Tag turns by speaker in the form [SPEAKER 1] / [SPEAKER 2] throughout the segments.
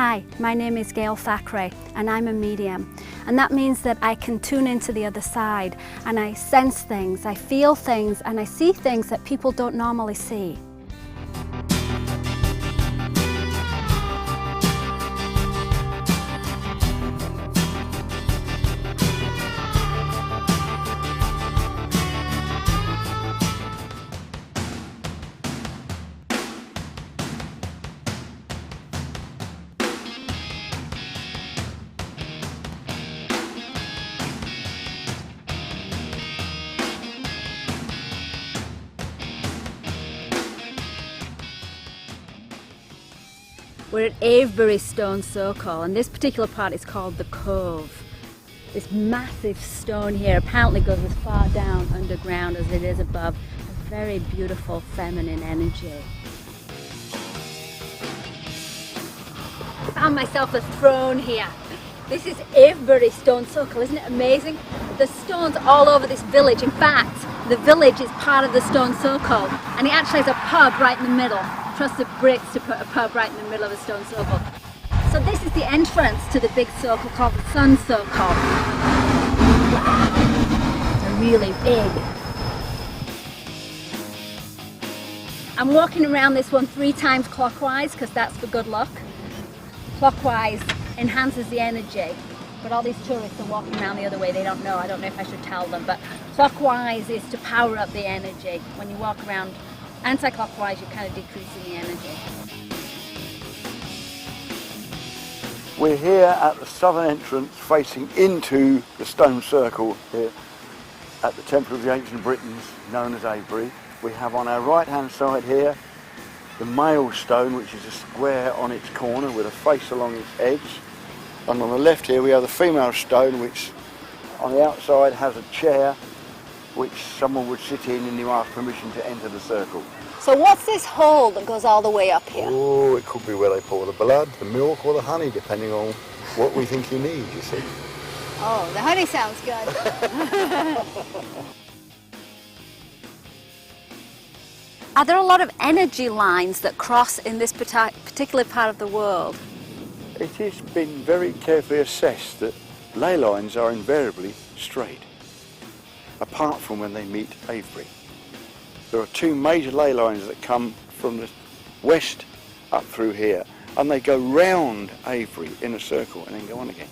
[SPEAKER 1] Hi, my name is Gail Thackray and I'm a medium. And that means that I can tune into the other side and I sense things, I feel things and I see things that people don't normally see. We're at Avebury Stone Circle and this particular part is called the Cove. This massive stone here apparently goes as far down underground as it is above. A very beautiful feminine energy. I found myself a throne here. This is Avebury Stone Circle, isn't it amazing? There's stones all over this village. In fact, the village is part of the stone circle and it actually has a pub right in the middle. Trust the Brits to put a pub right in the middle of a stone circle. So this is the entrance to the big circle called the Sun Circle. It's really big. I'm walking around this one 3 times clockwise because that's for good luck. Clockwise enhances the energy, but all these tourists are walking around the other way. They don't know. I don't know if I should tell them, but clockwise is to power up the energy. When you walk around anti-clockwise, you're kind of decreasing the energy.
[SPEAKER 2] We're here at the southern entrance facing into the stone circle here at the Temple of the Ancient Britons, known as Avebury. We have on our right hand side here the male stone, which is a square on its corner with a face along its edge. And on the left here we have the female stone, which on the outside has a chair which someone would sit in and you ask permission to enter the circle.
[SPEAKER 1] So what's this hole that goes all the way up here?
[SPEAKER 2] Oh, it could be where they pour the blood, the milk or the honey, depending on what we think you need, you see.
[SPEAKER 1] Oh, the honey sounds good. Are there a lot of energy lines that cross in this particular part of the world?
[SPEAKER 2] It has been very carefully assessed that ley lines are invariably straight, apart from when they meet Avebury. There are 2 major ley lines that come from the west up through here, and they go round Avebury in a circle and then go on again.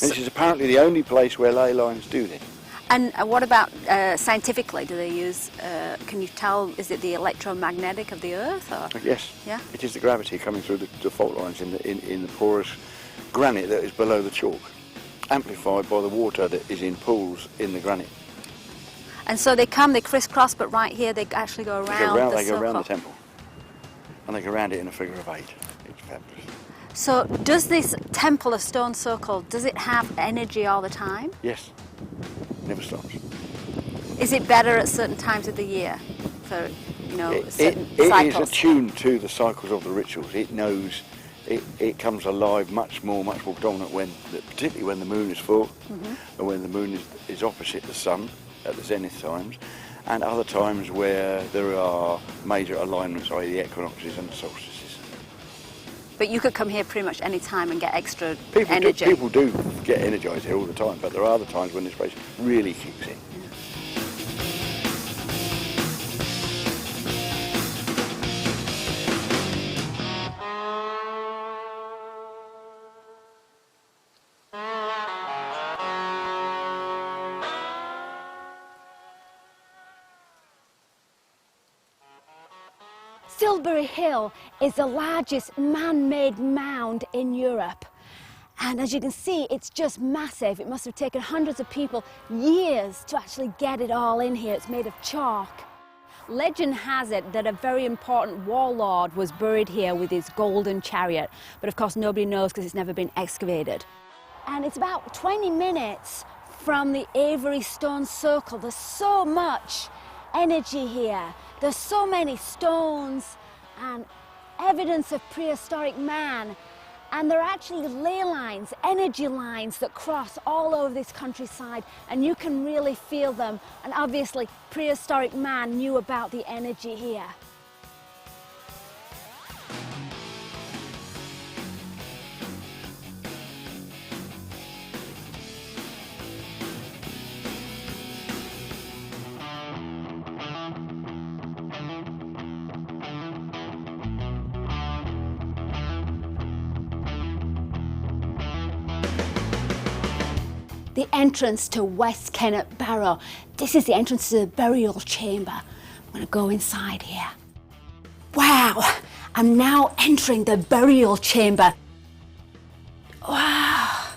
[SPEAKER 2] And this is apparently the only place where ley lines do this.
[SPEAKER 1] And what about scientifically? Do they use, can you tell, is it the electromagnetic of the Earth? Or?
[SPEAKER 2] Yes, yeah? It is the gravity coming through the fault lines in the porous granite that is below the chalk, amplified by the water that is in pools in the granite.
[SPEAKER 1] And so they come, they crisscross, but right here they actually go around the circle.
[SPEAKER 2] They go around the temple, and they go around it in a figure of 8. It's fabulous.
[SPEAKER 1] So does this temple of stone circle, does it have energy all the time?
[SPEAKER 2] Yes, never stops.
[SPEAKER 1] Is it better at certain times of the year for, you know, certain
[SPEAKER 2] cycles? It is attuned to the cycles of the rituals. It knows, it comes alive much more dominant particularly when the moon is full, or when the moon is opposite the sun at the zenith times, and other times where there are major alignments, i.e. the equinoxes and the solstices.
[SPEAKER 1] But you could come here pretty much any time and get extra energy.
[SPEAKER 2] People do get energised here all the time, but there are other times when this place really kicks in.
[SPEAKER 1] Silbury Hill is the largest man-made mound in Europe. And as you can see, it's just massive. It must have taken hundreds of people years to actually get it all in here. It's made of chalk. Legend has it that a very important warlord was buried here with his golden chariot. But of course, nobody knows because it's never been excavated. And it's about 20 minutes from the Avebury Stone Circle. There's so much energy here. There's so many stones and evidence of prehistoric man. And there are actually ley lines, energy lines that cross all over this countryside, and you can really feel them. And obviously, prehistoric man knew about the energy here. the entrance to West Kennet Barrow. This is the entrance to the burial chamber. I'm going to go inside here. Wow, I'm now entering the burial chamber. Wow,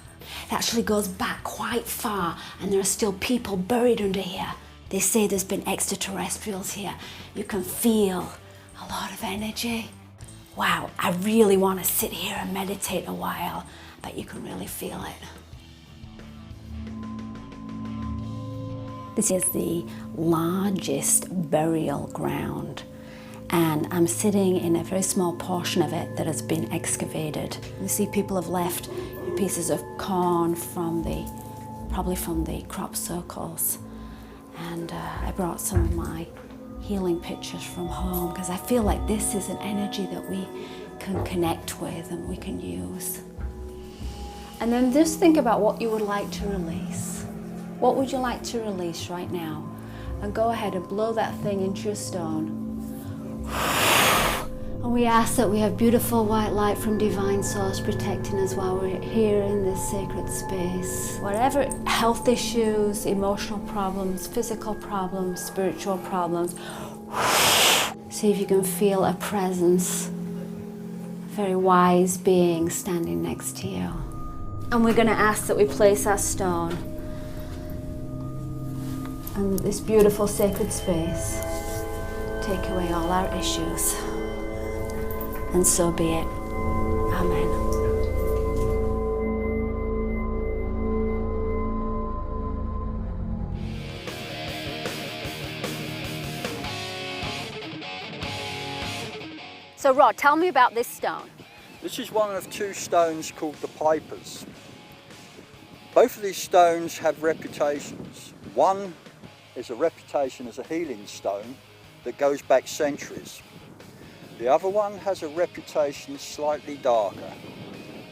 [SPEAKER 1] it actually goes back quite far and there are still people buried under here. They say there's been extraterrestrials here. You can feel a lot of energy. Wow, I really want to sit here and meditate a while, but you can really feel it. This is the largest burial ground, and I'm sitting in a very small portion of it that has been excavated. You see people have left pieces of corn probably from the crop circles. And I brought some of my healing pictures from home because I feel like this is an energy that we can connect with and we can use. And then just think about what you would like to release. What would you like to release right now? And go ahead and blow that thing into your stone. And we ask that we have beautiful white light from Divine Source protecting us while we're here in this sacred space. Whatever health issues, emotional problems, physical problems, spiritual problems, see if you can feel a presence, a very wise being standing next to you. And we're going to ask that we place our stone in this beautiful sacred space. Take away all our issues. And so be it. Amen. So Rod, tell me about this stone.
[SPEAKER 3] This is one of two stones called the Pipers. Both of these stones have reputations. One is a reputation as a healing stone that goes back centuries. The other one has a reputation slightly darker,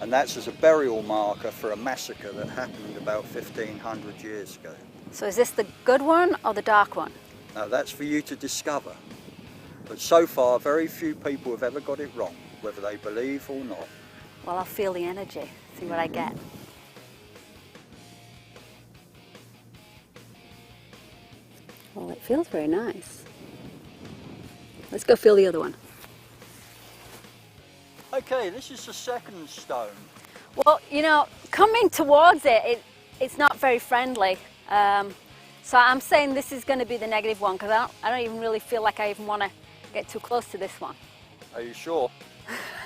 [SPEAKER 3] and that's as a burial marker for a massacre that happened about 1500 years ago.
[SPEAKER 1] So is this the good one or the dark one?
[SPEAKER 3] Now that's for you to discover, but so far very few people have ever got it wrong, whether they believe or not.
[SPEAKER 1] Well, I'll feel the energy, see what I get. Well, it feels very nice. Let's go feel the other one.
[SPEAKER 3] Okay, this is the second stone.
[SPEAKER 1] Well, you know, coming towards it's not very friendly. So I'm saying this is going to be the negative one because I don't even really feel like I even want to get too close to this one.
[SPEAKER 3] Are you sure?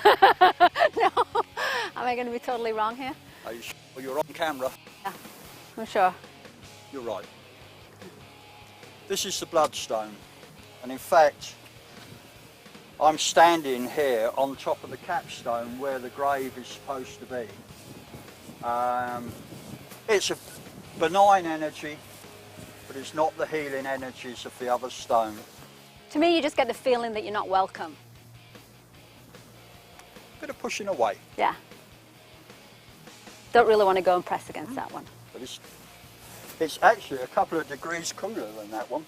[SPEAKER 1] No. Am I going to be totally wrong here?
[SPEAKER 3] Are you sure? You're on camera.
[SPEAKER 1] Yeah, I'm sure.
[SPEAKER 3] You're right. This is the bloodstone, and in fact I'm standing here on top of the capstone where the grave is supposed to be. It's a benign energy, but it's not the healing energies of the other stone.
[SPEAKER 1] To me, you just get the feeling that you're not welcome.
[SPEAKER 3] Bit of pushing away.
[SPEAKER 1] Yeah. Don't really want to go and press against that one.
[SPEAKER 3] But it's actually a couple of degrees cooler than that one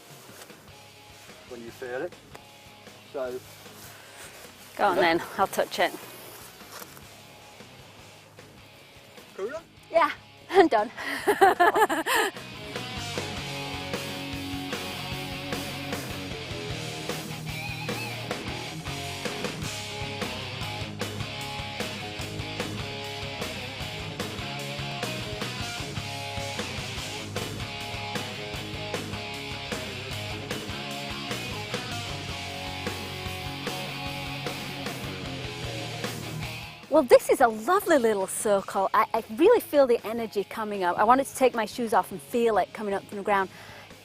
[SPEAKER 3] when you feel it. So.
[SPEAKER 1] Go on then, I'll touch it.
[SPEAKER 3] Cooler?
[SPEAKER 1] Yeah, I'm done. Well, this is a lovely little circle. I really feel the energy coming up. I wanted to take my shoes off and feel it coming up from the ground.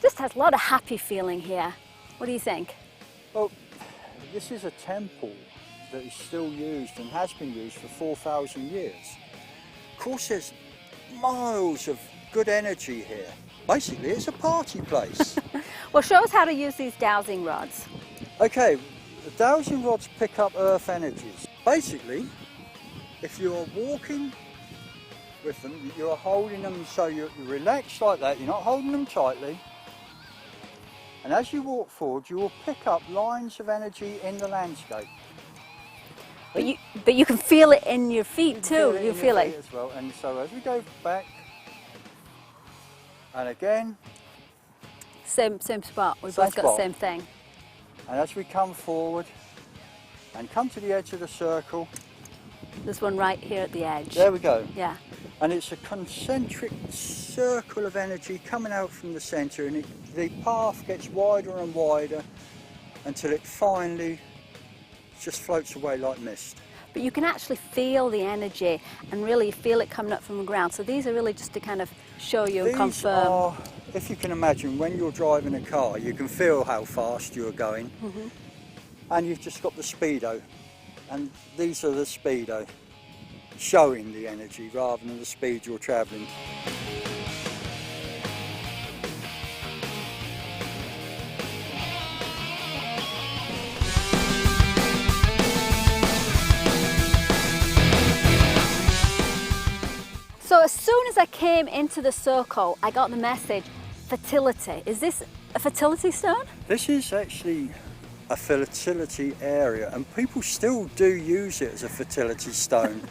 [SPEAKER 1] Just has a lot of happy feeling here. What do you think?
[SPEAKER 3] Well, this is a temple that is still used and has been used for 4,000 years. Of course, there's miles of good energy here. Basically, it's a party place.
[SPEAKER 1] Well, show us how to use these dowsing rods.
[SPEAKER 3] Okay, the dowsing rods pick up earth energies. Basically, if you're walking with them, you're holding them so you're relaxed like that, you're not holding them tightly. And as you walk forward, you will pick up lines of energy in the landscape.
[SPEAKER 1] But you can feel it in your feet too. You feel it
[SPEAKER 3] as well. And so as we go back, And again,
[SPEAKER 1] Same spot. We've
[SPEAKER 3] Same
[SPEAKER 1] both got the
[SPEAKER 3] spot.
[SPEAKER 1] same thing.
[SPEAKER 3] and as we come forward and come to the edge of the circle,
[SPEAKER 1] There's one right here at the edge.
[SPEAKER 3] there we go.
[SPEAKER 1] Yeah.
[SPEAKER 3] And it's a concentric circle of energy coming out from the centre, and the path gets wider and wider until it finally just floats away like mist.
[SPEAKER 1] But you can actually feel the energy and really feel it coming up from the ground. So these are really just to kind of show you and
[SPEAKER 3] These
[SPEAKER 1] confirm.
[SPEAKER 3] are, if you can imagine, when you're driving a car, you can feel how fast you're going, and you've just got the speedo, and these are the speedo, showing the energy rather than the speed you're travelling.
[SPEAKER 1] So as soon as I came into the circle, I got the message, fertility. Is this a fertility stone?
[SPEAKER 3] This is actually a fertility area, and people still do use it as a fertility stone.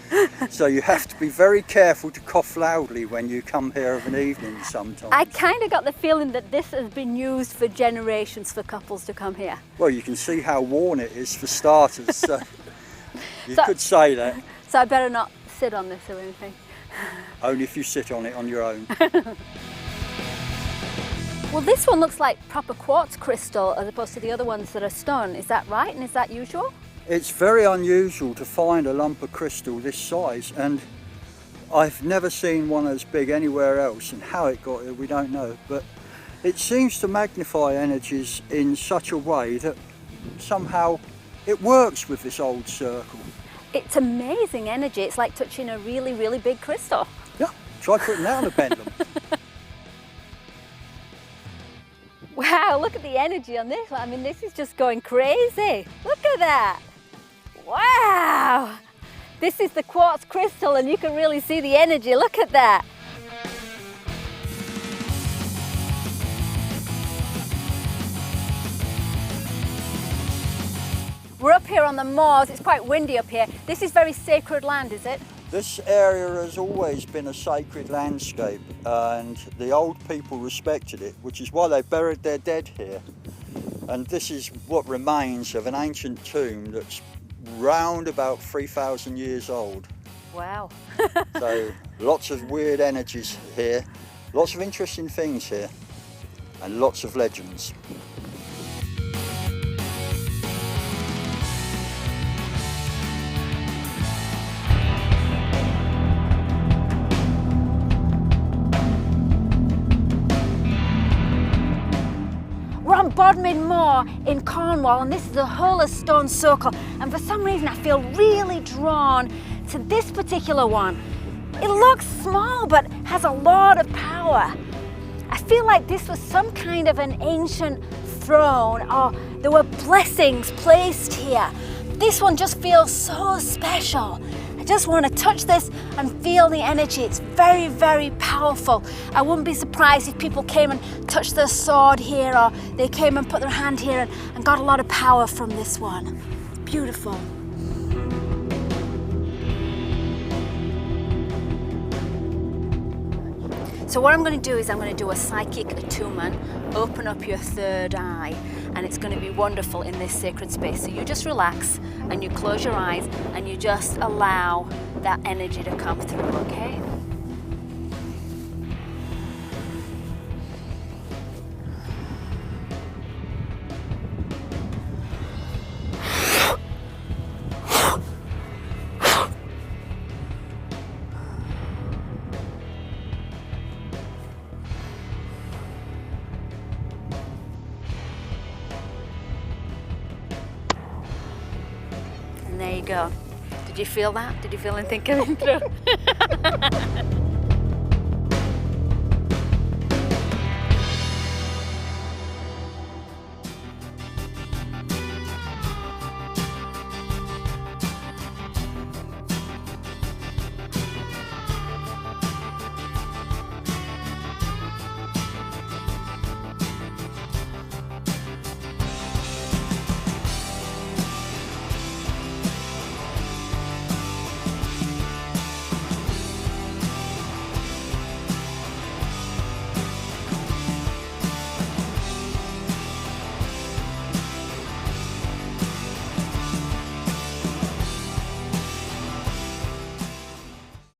[SPEAKER 3] So you have to be very careful to cough loudly when you come here of an evening sometimes.
[SPEAKER 1] I kind of got the feeling that this has been used for generations for couples to come here.
[SPEAKER 3] Well, you can see how worn it is for starters, so you
[SPEAKER 1] So-
[SPEAKER 3] could say that.
[SPEAKER 1] So I better not sit on this or anything.
[SPEAKER 3] Only if you sit on it on your own.
[SPEAKER 1] Well, this one looks like proper quartz crystal as opposed to the other ones that are stone. Is that right? And is that usual?
[SPEAKER 3] It's very unusual to find a lump of crystal this size, and I've never seen one as big anywhere else, and how it got here we don't know, but it seems to magnify energies in such a way that somehow it works with this old circle.
[SPEAKER 1] It's amazing energy. It's like touching a really, really big crystal.
[SPEAKER 3] Yeah, try putting that on a pendulum.
[SPEAKER 1] Wow, look at the energy on this one. I mean, this is just going crazy. Look at that. Wow. This is the quartz crystal and you can really see the energy. Look at that. We're up here on the moors. It's quite windy up here. This is very sacred land, is it?
[SPEAKER 3] This area has always been a sacred landscape, and the old people respected it, which is why they buried their dead here. And this is what remains of an ancient tomb that's round about 3,000 years old.
[SPEAKER 1] Wow.
[SPEAKER 3] So lots of weird energies here, lots of interesting things here, and lots of legends.
[SPEAKER 1] We're on Bodmin Moor in Cornwall, and this is a hollow stone circle, and for some reason I feel really drawn to this particular one. It looks small but has a lot of power. I feel like this was some kind of an ancient throne, or there were blessings placed here. This one just feels so special. I just want to touch this and feel the energy. It's very, very powerful. I wouldn't be surprised if people came and touched their sword here, or they came and put their hand here and got a lot of power from this one. It's beautiful. So what I'm going to do is I'm going to do a psychic attunement, open up your third eye, and it's going to be wonderful in this sacred space. So you just relax and you close your eyes and you just allow that energy to come through, okay? And there you go. Did you feel that? Did you feel anything coming through?